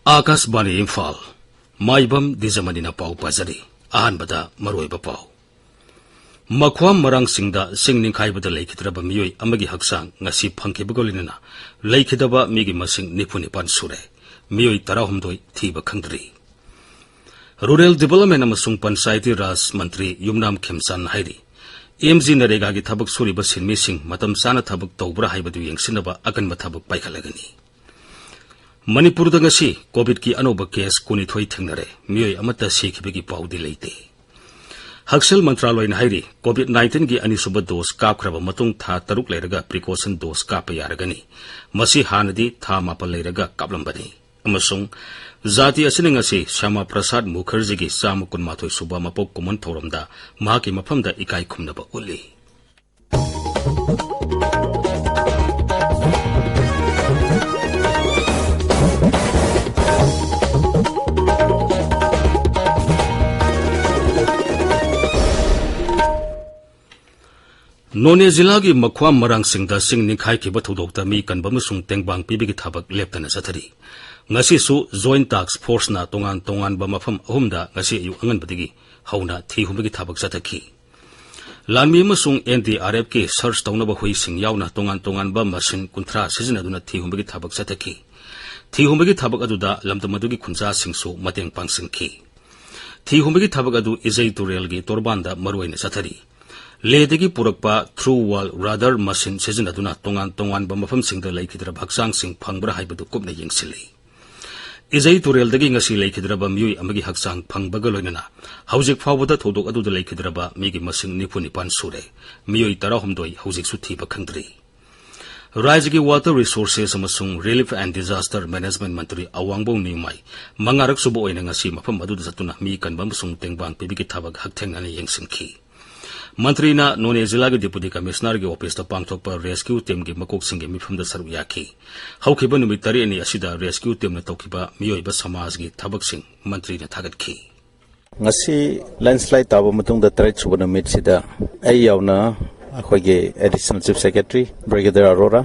Akashbani Imphal, Maibam Dwijamani na pau pazari, ahanbada maroiba pau. Makwam marang singda singning kaibada laikidraba miyoi amagi haksang ngasi phangkibagolina laikidaba migi masing nipunipan sure, miyoi tarahumdoi thiba khangdri. Rural Development amasung Panchayati Raj Mantri Yumnam Khemsan hairi, MG Narega gi thabak suriba sinmi sing matam sana thabak tawbra haibadu yengsinaba akanba thabak paikhalagani. Manipur dangasi COVID ki anoba case kunithoi thengnare miyoi amata sikhibagi paudi leite. Haksal Mantraloy na hairi COVID-19 gi anisuba dose kapkraba matung tha taruk leiraga precaution dose kapa yaragani. Masi hanadi tha mapa leiraga kaplambani. Amasung Zati asiningasi Shama Prasad Mukherjee gi Sama Kunmathoi suba mapok kuman thoramda mahaki mafamda ikai khumnaba uli. None Zila gi Makwam marang singda sing nikhai ki bathudokta mi kanbam sung tengbang pibigi thabak leptana sathari. Ngasi su Joint Task Force na tongan ba mafam ahumda ngasi yu angan badigi hauna thi humigi thabak sathaki. Lanmi amasung NDRF ki search tawnaba hui sing yauna tongan ba machine kunthra sizinaduna thi humigi thabak sathaki. Thi humigi thabak aduda lamdamadugi khunja singsu mateng pangsingki. Thi humigi thabak adu Izai Turel gi torbanda marwaina sathari. Ledegi purakpa through wall radar machine sizinaduna tongan ba mafam singda laikidra bhaksang sing phangbra haibadu kupna yengsili. Izai Turel dagi ngasi laikidraba miyoi amagi haksang phangbaga loinana haujik fawbada thodok aduda laikidraba migi masing nipunipan sure miyoi tarahumdoi haujik su thiba khangdri. Rajagi Water Resources amasung Relief and Disaster Management Mantri Awangbo Nimai mangarak subo oina ngasi mafam aduda satuna mi kanba amasung tengbang pibigi thabak hakthengana yengsingki. Mantri na None Zila gi Deputy Commissioner gi office ta pangthokpa rescue team gi makok singge mifamda saru yaki. Haukiba numit tari ani asida rescue team na tawkiba miyoiba samaj gi thabak sing mantri na thagatki. Ngasi landslide taba matung da trait subana mit sida ai yauna akhoge additional chief secretary Brigadier Arora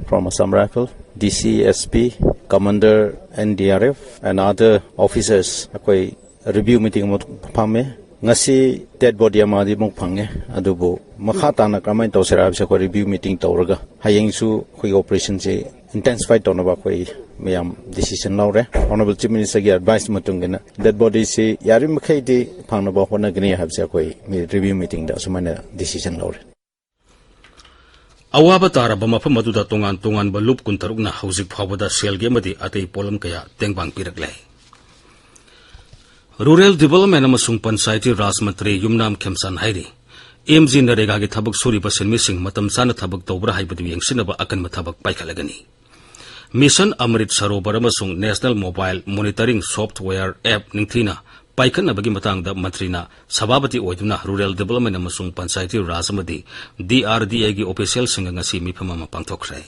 from Assam Rifle, DCSP, Commander NDRF and other officers akoi review meeting mo phame ngasi dead body amadi mong phange adubo makhata na kamai tawsera bisa ko review meeting tawraga hayeng su khoi operation je intensify tonaba khoi mayam decision lawre honorable chief minister gi advice matungena dead body se yari makhai de phangna ba hona gni habsa khoi review meeting da sumana decision lawre Awaba taraba mafam aduda tongan ba lup kuntaruk na haujik phawbada selge madi atei polam kaya tengbang piraklai. Rural Development amasung Panchayati Raj Mantri Yumnam Khemsan hairi MG Narega gi thabak suriba sinmi sing matam sana thabak tawbra haibadu yengsinaba akan thabak paikhalagani. Mission Amrit Sarobar amasung National Mobile Monitoring Software App ningthina paikhanabagi matangda mantrina sababati oiduna Rural Development amasung Panchayati Raj amadi DRDA gi official singa ngasi mifama pangthokre.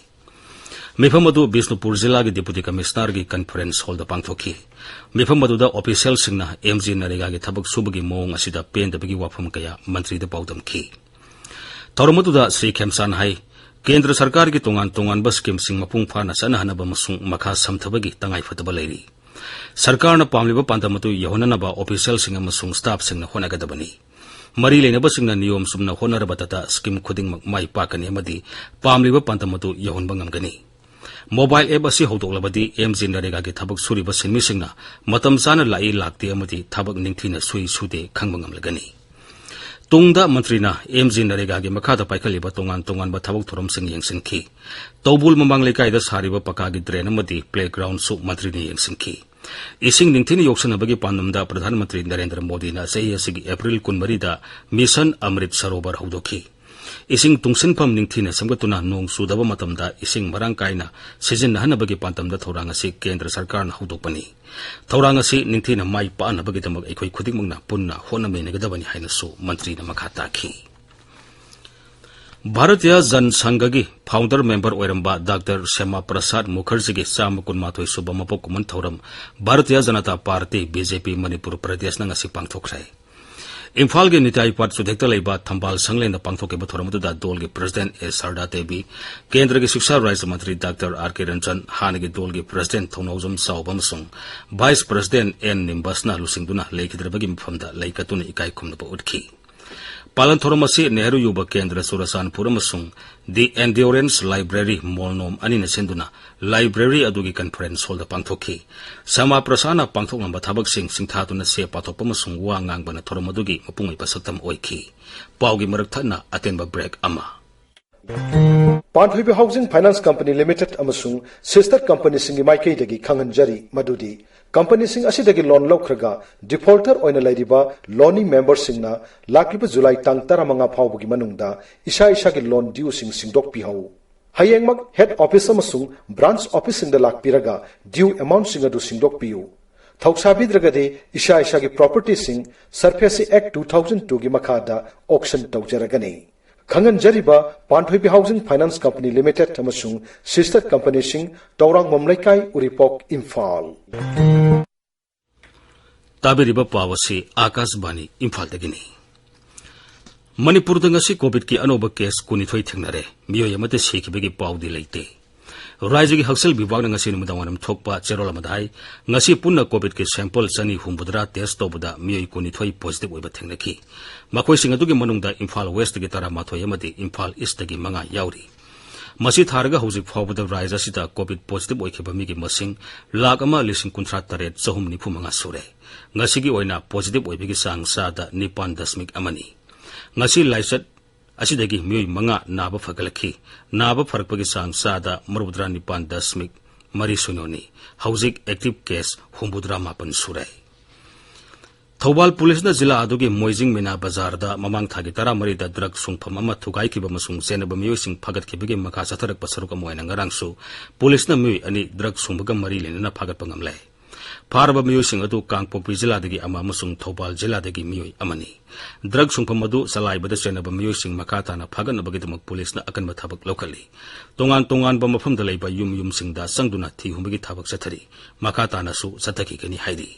Mifamadu Bisnupur Zila gi Deputy Commissioner gi conference hall da pangthoki. Mifamadu da official singna MG Narega gi thabak subagi mong asida pendabagi wafam kaya mantri da paudam ki. Tawramadu da Sri Khemsan hai Kendra Sarkar gi tongan ba scheme sing mapung phana sanahanaba masung makha samthabagi tangai fataba leiri. Sarkar na pamliba pandamatu yahonanaba official singa masung staff singna honagadabani. Mari lenaba singna niyom sumna honarabatata scheme khuding mai pakani amadi pamliba pandamatu yahonba ngamgani. Mobile app asi hodoklabadi MG Narega gi thabak suriba sinmi singna matam sana lai lakti amadi thabak ningthina sui sude khangba ngamlagani. Tungda mantrina MG Narega gi makhada paikhaliba tongan ba thabak thoram sing yengsinki. Tawbul mamang lekaida sariba paka gi drain amadi playground su mantrina yengsinki. Ising ningthini yoksanabagi pandamda Pradhan Mantri Narendra Modi na sahi asigi April 12 da Mission Amrit Sarobar haudoki. Ising tungsinpham ningthina samgatuna nong sudaba matamda ising marang kaina sizinnahanabagi pantamda thorang asi Kendra Sarkar na haudokpani. Thorang asi ningthina mai paanabagi damag ekhoi khudingmangna punna honamenagadabani haina su mantri na makha takhi. भारतीय जन संघ की founder member Oramba doctor Shyama Prasad Mukherjee की चाम कुनमाथोई सुब मपोक Koeman थौरम Bharatiya Janata party BJP Manipur प्रदेश नंगसी पांगथोखरे इम्फाल के निताईपाट सुधेक्ता लेबा थंबाल संगलेन पांगथोके थौरमदुदा दोल के प्रेसिडेंट ए सरदा देवी केंद्र के शिक्षा राज्य मंत्री डॉक्टर आर के रंजन हान के दोल के प्रेसिडेंट थौनौजम साउबम सुंग वाइस प्रेसिडेंट एन निम्बसना लुसिंगदुना लेखिद्रबगी मफमदा लेकतुना इकाई खुमनबा उठकी पालन थौरम असी नेहरू युवा केंद्र सुरसानपुर अमसुंग दि एंड्योरेंस लाइब्रेरी मोलनोम अनिना सेंदुना लाइब्रेरी अदुगी कॉन्फ्रेंस हॉल दा पांगथोखी समा प्रसाना पांगथोकनबा थाबकसिंग सिंगथादुना से पाथोपम अमसुंग वा ngangbana थौरम अदुगी मपुंगै पसक्तम ओइखी पाउगी मरकथना अतेंबा ब्रेक अमा Panthoibe housing finance company limited अमसुंग सिस्टर कंपनी सिंगी माइकेदगी खंगनजरी मदुदी कंपनी सिंग असिदगी लोन लौखरगा डिफॉल्टर ओइना लैरिबा लोनी मेंबर सिंगना लाक्लिबा जुलाई तांग 15 फाउबगी मनुंगदा इसा इसागी लोन ड्यू सिंग सिंगदोक पिहाउ हयेंगमक हेड ऑफिस अमसुंग ब्रांच ऑफिस सिंगदा लाक्पिरगा ड्यू अमाउंट सिंग अदु सिंगदोक पियु थौसाबिद्रगदे इसा इसागी प्रॉपर्टी सिंग सरफेसी एक्ट 2002 गी मखादा ऑक्शन तौजरगनी खंगनजरीबा Panthoibe housing finance company limited अमसुंग सिस्टर कंपनी सिंग तौरांग ममलैकाई उरिपोक इम्फाल ताबेरिबा पावसी आकाशवाणी इम्फाल दगिनी मणिपुर दंगसी कोविड की अनोबा केस कुनिथोई थेंगनरे मियोय अमते सिखिबगी पाउदी लेते राज्य की हक्सल विभाग ngasi नुमदावनम थोकपा चेरोल मधाई ngasi पुन्ना कोविड के सैंपल चनी हुमबुद्रा टेस्ट तोबदा मियोय कुनिथोई पॉजिटिव ओइबा थेंगनकी मखोई सिंग अदुगी मनुंगदा इम्फाल वेस्ट की तरा माथोय अमदि इम्फाल ईस्ट की मंगा याउरी मसी थारगा हौजिक फावबदा राज्य असिदा कोविड पॉजिटिव ओइखिबा मिगी मसिंग लाख अमा लिसिंग कुंथ्रा तरेट चहुम निफु मंगा सुरे ngasi gi oina positive oibigi sang sada 9.amani ngasi laisat asidagi mioi manga naba fagalaki naba farakpagi sang sada marubudra 9.3 haujik active case humbudra mapan surai Thoubal police न जिला अदुगी मोइजिंग मिना बाजार दा ममांग थागी तरा मरी दा ड्रग सुंगफम अमा थुगाई किबा मसुंग सेनबा मियोसिंग फगत किबगी मखा सथरक पसरुक मोयना ngarangsु पुलिस न मियोय अनि ड्रग सुंगबगा मरी लेना फगत पंगमले फारबा मियोसिंग अदु कांगपोपी जिला दगी अमा मसुंग थौबाल जिला दगी मियोय अमनी ड्रग सुंगफम अदु सलाइबदा सेनबा मियोसिंग मखा ताना फगनबगिदमक पुलिस न अकनबा थाबक लौखली तोंगान तोंगान बा मफम दा लेबा युम युम सिंगदा संगदुना थी हुमगी थाबक सथरी मखा ताना सु सतकी गनी हाइदी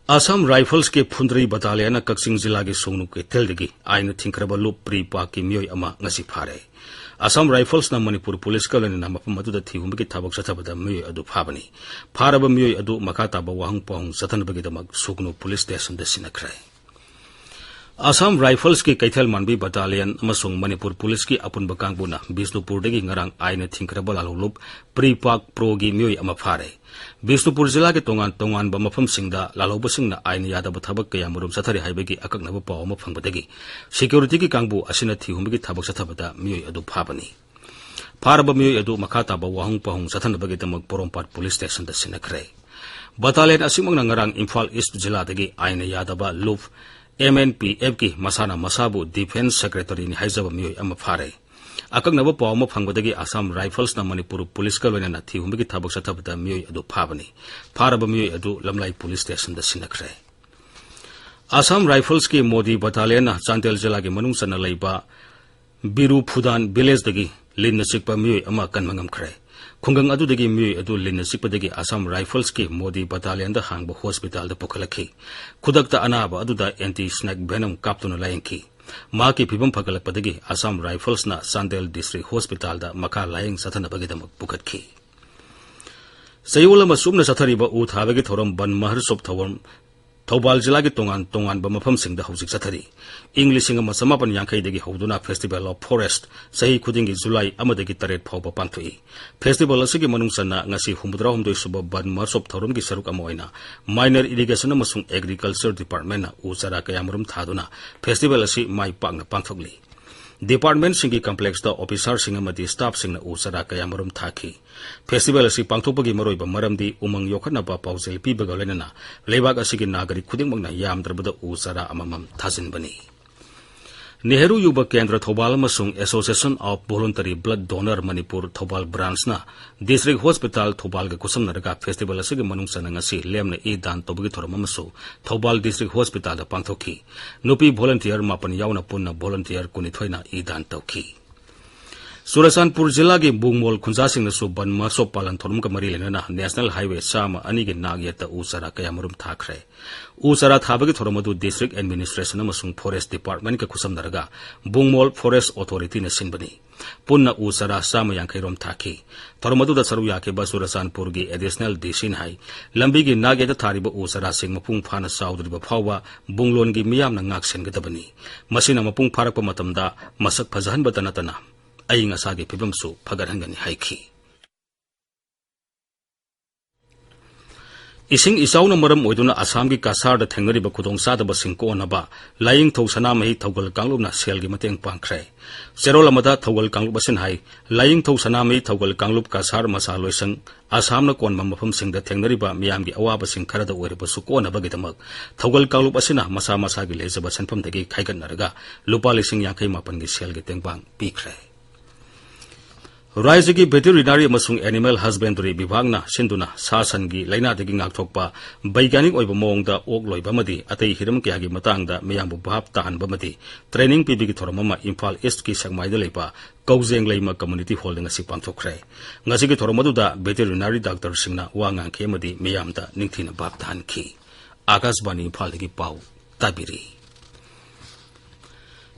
असम राइफल्स के फुंद्री बटालियन कक्सिंग जिला के सोनु के तेलदगी आइन थिंखरबा लुप प्री पाक की मियोय अमा ngasi फारे असम राइफल्स न मणिपुर पुलिस का लेना मफम मदुदा थिहुमगी थाबक सथबदा मियोय अदु फाबनी फारबा मियोय अदु मखाताबा वाहंग पहुंग सथनबगिदमक सुगनु पुलिस स्टेशन द सिनखरे असम राइफल्स की कैथल मानबी बटालियन अमसुंग मणिपुर पुलिस की अपुनबा कांगबुना बिष्णुपुर दगी ngarang आइन थिंखरबा लालुलुप प्री पाक प्रोगी मियोय अमा फारे बिष्णुपुर जिला के तोंगान तोंगान बा मफम सिंगदा लालौबा सिंगना आइन यादब थबक कया मुरुम सथरी हाइबगी अककनबा पाव अमा फंगबदगी सिक्योरिटी की कांगबु असिना थिहुमगी थबक सथबदा मियोय अदु फाबनी फारबा मियोय अदु मखाताबा वाहंग पहुंग सथनबगी दमक पोरोमपाट पुलिस स्टेशन द सिनखरे बटालियन असिमंग नंगरांग इम्फाल ईस्ट जिला दगी आइन यादबा लुप MNPF की मसाना मसाबु डिफेंस सेक्रेटरी नि हाइजब मियोय अमा फारे अककनबा पाव अमा फंगबदगी असम राइफल्स न मणिपुर पुलिस का लोइना थिहुमगी थबक सथबदा मियोय अदु फाबनी फारबा मियोय अदु लमलाई पुलिस स्टेशन द सिनखरे असम राइफल्स की मोदी बटालियन चांदेल जिला के मनुंग सना लैबा बिरु फुदान विलेज दगी लिन सिकपा मियोय अमा कनमंगमखरे खुंगंग अदुदगी मियोय अदु लिन सिकपदगी असम राइफल्स की मोदी बटालियन द हांग हॉस्पिटल द पुखलखी खुदकता अनाबा अदुदा एंटी स्नेक वेनम काप्तुना लायंखी माकी फिबम फगलकपदगी असम राइफल्स ना चांदेल डिस्ट्रिक्ट हॉस्पिटल दा मखा लायंग सथनबगिदमक पुखतखी सयोलम सुमना सथरिबा उ थाबगी थोरम बन महर सोप थवम थौबाल जिला के तोंगान तोंगान बा मफम सिंग दा हौजिक सथरी इंग्लिशिंग अमा समापन यांखै दगी हौदुना फेस्टिवल ऑफ फॉरेस्ट सही खुदिंगी जुलाई अमदगी तरेट फावबा पांथोई फेस्टिवल असगी मनुंग सन्ना ngasi हुमद्रा हमदोय सुब बन मरसोप थौरम की सरुक अमोइना माइनर इरिगेशन अमसुंग एग्रीकल्चर डिपार्टमेंट उ चरा कयामरुम थादुना फेस्टिवल असि माइ पांगना पांथोगली डिपार्टमेंट सिंगी कॉम्प्लेक्स द ऑफिसर सिंग अमदी स्टाफ सिंग उ चरा कयामरुम थाखी फेस्टिवल असि पांथोपगी मरोइबा मरमदी उमंग योखनबा पाउजेल पीबगा लेना लेबाग असिगी नागरिक खुदिंगमंगना यामद्रबदा उ चरा अममम थाजिनबनी नेहरू युवा केंद्र थौबाल अमसुंग association of voluntary blood donor Manipur Thoubal ब्रांचना डिस्ट्रिक्ट हॉस्पिटल थौबाल के कुसमनरगा फेस्टिवल असगे मनुंग सनंगसी लेमने ई दान तोबगी थोरम अमसु थौबाल डिस्ट्रिक्ट हॉस्पिटल दा पांगथोखी नुपी वॉलंटियर मापन यावना पुन्ना वॉलंटियर कुनिथोइना ई दान तौखी सुरसानपुर जिला के बुंगमोल खुंजासिंगनसु बन मसो पालन थोरम का मरी लेना नेशनल हाईवे साम अनि के नागयत उसरा कयामरुम थाखरे उसरा थाबगे थोरम अदु डिस्ट्रिक्ट एडमिनिस्ट्रेशन अमसुंग फॉरेस्ट डिपार्टमेंट का खुसमनरगा बुंगमोल फॉरेस्ट अथॉरिटी ने सिनबनी पुन्ना उसरा साम यांखैरोम थाखी थोरम अदु द सरु याके सुरसानपुर की एडिशनल डीसी हाई लंबी की नागयत थारिब उसरा सिंग मपुंग फाना साउदरिब फावा बुंगलोन की मियाम नाक सेनगदबनी मसिना मपुंग फारक मतमदा मसक फजहनबत नतना अयिंग असागे फिबमसु फगरहंगनी हाइखी इसिंग इसाउना मरम ओइदुना आसाम की कासार थेंगरिब खुदोंग सादबसिंग कोनबा लाइंग थौ सनामहि थौगल कांगलुबना सेलगी मतेंग पांखरे सेरोल अमदा थौगल कांगलुब असिन हाई लाइंग थौ सनामहि थौगल कांगलुब कासार मसा लोइसंग आसामना कोनबा मफमसिंगदा थेंगरिबा मियामगी अवाबसिंग खरदा ओइरबसु कोनबगिदमक थौगल कांगलुब असिना मसा मसागी लेजब सनफमदगी खाइगनरगा लुपा लिसिंग यांखै मापनगी सेलगी तेंगबांग पीखरे राज्य की वेटेरिनरी अमसुंग एनिमल हस्बेंडरी विभागना सिंधुना सासन की लाइनादगी ngaktokpa वैज्ञानिक ओइब मोंगदा ओक लोइबमदी अतै हिरम क्यागी मतंगदा मियांबु भाप ताहनबमदी ट्रेनिंग पीबीगी थोरममा इम्फाल ईस्ट की संगमाइदा लेपा कौजेंग लेमा कम्युनिटी हॉल ngasi पांगथोखरे ngasi की थोरमदुदा वेटेरिनरी डॉक्टर सिंगना वांगांग खेमदी मियांदा निंगथिना भाप ताहनखी आकाशवाणी इम्फाल की पाउ ताबिरी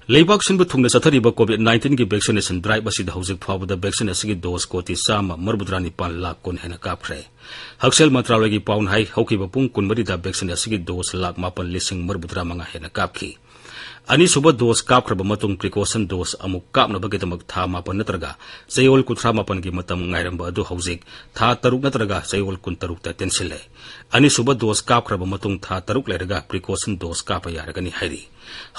लेबाक सिंबु थुंगना सथरिबा कोविड-19 की वैक्सीनेशन ड्राइव असिदा हौजिक फावदा वैक्सीन असिगी डोज कोटी सामा मरबुद्रानी 5 लाख कोन हेना कापख्रे हक्सेल मंत्रालय की पाउन हाई हौकिबा पुंग कुनबरीदा वैक्सीन असिगी डोज लाख 5,000 मरबुद्रा मंगा हेना कापखी अनि सुबह डोज कापख्रब मतुंग प्रिकॉशन डोज अमुक कापनबगिदमक था मापन नत्रगा चयोल 19 की मतम ngairamba अदु हौजिक था 3 नत्रगा चयोल 13 ता टेंसिले अनि सुबह डोज कापख्रब मतुंग था 3 लेरगा प्रिकॉशन डोज काप यारगनी हाइरी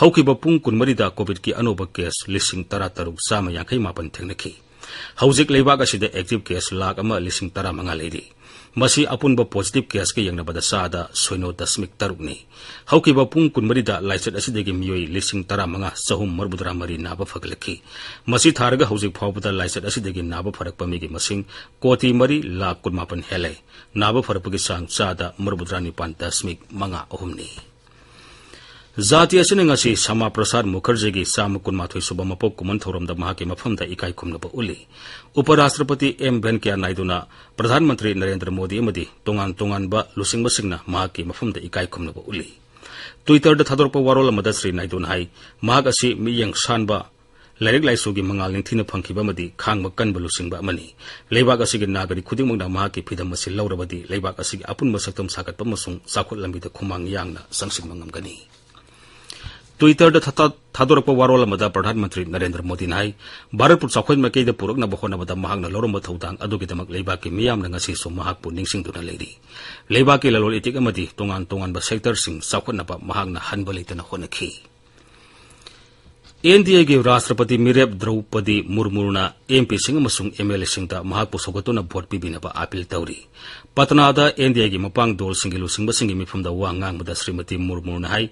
हौकिबा पुंग कुनमरीदा कोविड की अनोबा केस 13 साम यांखै मापन थेंगनखी हौजिक लेबाक असिदा एक्टिव केस लाख 1,15 लेरी मसी अपुनब पॉजिटिव केस के यंगनबदा सादा 0.3 नि हौकिबा पुंग कुनमरीदा लाइसेट असिदगी मियोई 15 सहum मरबुद्रा मरी नाबा फगलखी मसी थारगा हौजिक फावबदा लाइसेट असिदगी नाबा फरक पमीगी मसिंग कोटी मरी लाख 19 हेले नाबा फरकपगी सांग सादा मरबुद्रा 9.3 नि जाति असिन ngasi Sama Prasad Mukherjee की साम 19 सुबह मपोक कुमन थौरमदा महाके मफमदा इकाई खुमनबा उली उपराष्ट्रपति एम वेंकैया नायडूना प्रधानमंत्री नरेंद्र मोदी अमदी तोंगान तोंगानबा लुसिंगबसिंगना महाके मफमदा इकाई खुमनबा उली ट्विटर थादोरपा वारोल अमदा श्री नायडूना हाई महाक असि मियंग सानबा लाइरिक लाइसुगी मंगाल निंथिना फंखिबमदी खांगबा कनबा लुसिंगबा अमनी लेबाक असिगी नागरिक खुदिंगमंगना महाके फिदम असिल लौरबदी लेबाक असिगी अपुनबा सक्तम साकतपा मसुंग साखुत लंबिदा खुमांग यांगना संसिंग मंगमगनी ट्विटर थादोरप वारोल अमदा प्रधानमंत्री नरेंद्र मोदी नाई भारतपुर चाखोइन मकेद पुरकना बहोनबदा महागना लौरम थौदांग अदुगिदमक लेबाकी मियामना ngasi सो महाकपु निंगसिंगदुना लेरी लेबाकी ललोल इतिक अमदी तोंगान तोंगानबा सेक्टर सिंग चाखोनबा महागना हनबा लेतना होनखी एनडीए के राष्ट्रपति मिरेप द्रौपदी मुर्मुना एमपी सिंह अमसुंग एमएलए सिंगदा महाकपु सोगतुना भोट पिबिनबा अपील तौरी पटनादा एनडीए की मपांग दोल सिंगी लुसिंगबा सिंगी मिफमदा वा ngangbada श्रीमती मुर्मुना हाई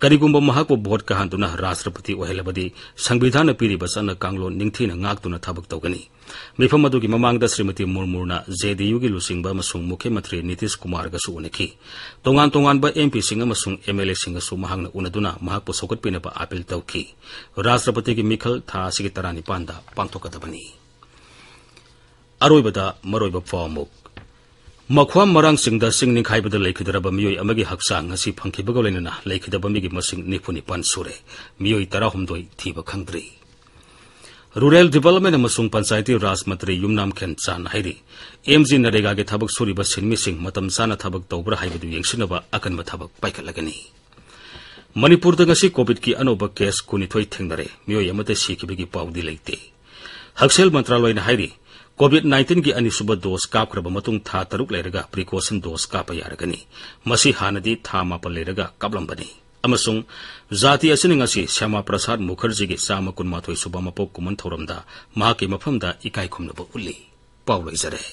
करिगुम्बा महाकपु भोट काहंतुना राष्ट्रपति ओहेलबदी संविधान पीरिबा सन कांगलो निंगथिना ngakतुना थबक तौगनी मिफम अदुगी ममांगदा श्रीमती मुर्मुना जेडीयू की लुसिंगबा अमसुंग मुख्यमंत्री नीतीश कुमार गसु उनखी तोंगान तोंगानबा एमपी सिंह अमसुंग एमएलए सिंह गसु महांगना उनदुना महाकपु सोगतपिनबा अपील तौखी राष्ट्रपति की मिखल था सिगी 19 दा पांगथोकदबनी अरोइबदा मरोइबा फामुक मख्वाम मरांग सिंगदा सिंग निखाइबदा लेखिदरबा मियोय अमगी हक्सांग ngasi फंखिबगा लेना लेखिदबा मिगी मसिंग 9 सुरे मियोय 19 थीबा खंगद्री रूरल डेवलपमेंट अमसुंग पंचायती राज मंत्री युमनाम खेमचान हाइरी एमजी नरेगा के थबक सुरिबा सिनमिसिंग मतम साना थबक तौब्रा हाइबदु यंगसिनबा अकनबा थबक पाइखलगनी मणिपुरदा ngasi कोविड की अनोबा केस 19 थेंगनरे मियोय अमते सिखिबगी पाउदी लेते हक्सेल मंत्रालयना हाइरी कोविड-19 की अनिसुब डोज कापख्रब मतुंग था 3 लेरगा प्रिकॉशन डोज काप यारगनी मसी हानदी था 9 लेरगा कापलंबनी अमसुंग जाति असिन ngasi श्यामा प्रसाद मुखर्जी की साम 19 सुबह मपोक कुमन थौरमदा महाके मफमदा इकाई खुमनबा उली पाउलैजरे